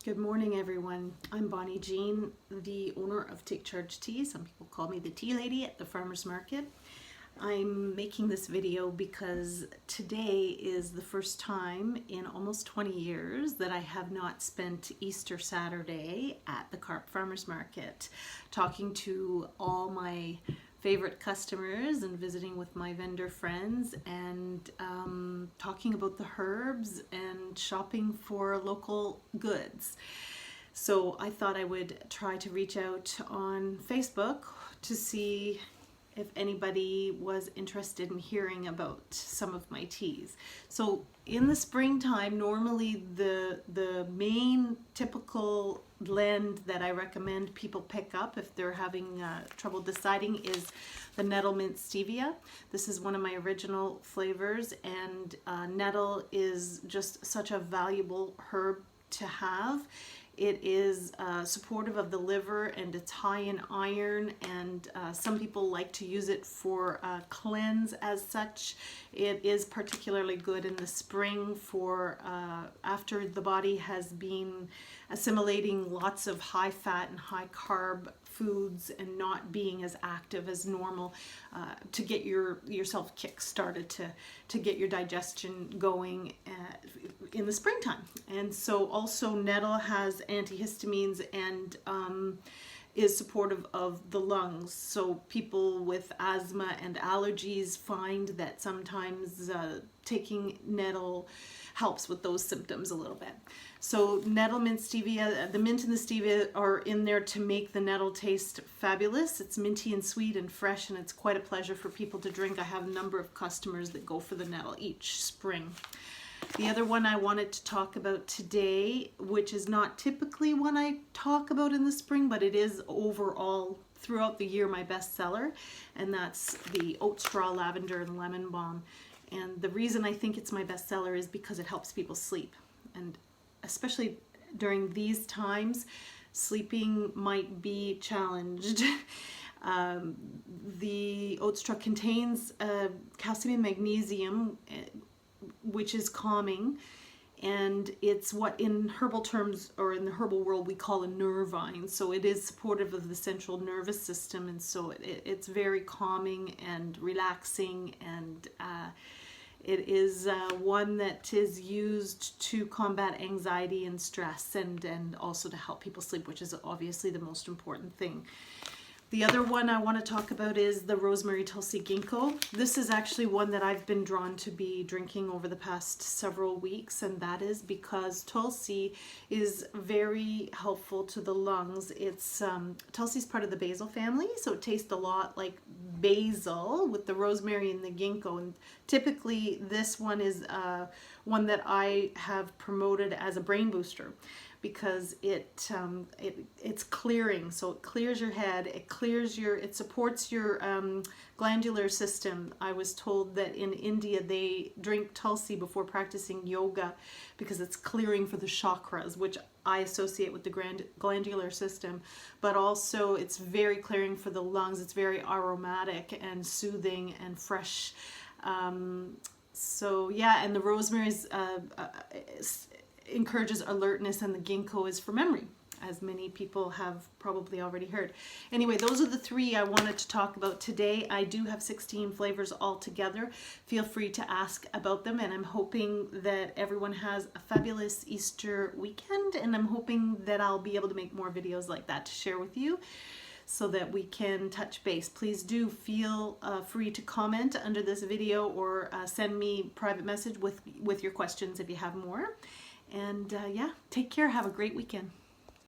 Good morning, everyone. I'm Bonnie Jean, the owner of Take Charge Tea. Some people call me the tea lady at the farmer's market. I'm making this video because today is the first time in almost 20 years that I have not spent Easter Saturday at the Carp Farmers Market talking to all my favorite customers and visiting with my vendor friends and talking about the herbs and shopping for local goods. So I thought I would try to reach out on Facebook to see if anybody was interested in hearing about some of my teas. So in the springtime, normally the main typical blend that I recommend people pick up if they're having trouble deciding is the nettle mint stevia. This is one of my original flavors, and nettle is just such a valuable herb to have. It is supportive of the liver and it's high in iron, and some people like to use it for cleanse as such. It is particularly good in the spring for after the body has been assimilating lots of high fat and high carb foods and not being as active as normal, to get yourself kick started, to get your digestion going in the springtime. And so also nettle has antihistamines and is supportive of the lungs. So people with asthma and allergies find that sometimes taking nettle helps with those symptoms a little bit. So nettle mint stevia, the mint and the stevia are in there to make the nettle taste fabulous. It's minty and sweet and fresh, and it's quite a pleasure for people to drink. I have a number of customers that go for the nettle each spring. The other one I wanted to talk about today, which is not typically one I talk about in the spring, but it is overall throughout the year my bestseller, and that's the oat straw lavender and lemon balm. And the reason I think it's my bestseller is because it helps people sleep, and especially during these times, sleeping might be challenged. The oat straw contains calcium and magnesium, which is calming, and it's what in herbal terms or in the herbal world we call a nervine. So it is supportive of the central nervous system, and so it's very calming and relaxing, and it is one that is used to combat anxiety and stress, and also to help people sleep, which is obviously the most important thing. The other one I want to talk about is the rosemary tulsi ginkgo. This is actually one that I've been drawn to be drinking over the past several weeks, and that is because tulsi is very helpful to the lungs. It's tulsi is part of the basil family, so it tastes a lot like basil with the rosemary and the ginkgo. And typically this one is one that I have promoted as a brain booster, because it's clearing. So it clears your head, it supports your glandular system. I was told that in India they drink tulsi before practicing yoga because it's clearing for the chakras, which I associate with the glandular system, but also it's very clearing for the lungs. It's very aromatic and soothing and fresh. So yeah, and the rosemary encourages alertness, and the ginkgo is for memory, as many people have probably already heard. Anyway, those are the three I wanted to talk about today. I do have 16 flavors altogether. Feel free to ask about them, and I'm hoping that everyone has a fabulous Easter weekend, and I'm hoping that I'll be able to make more videos like that to share with you so that we can touch base. Please do feel free to comment under this video, or send me private message with your questions if you have more. And yeah, take care. Have a great weekend.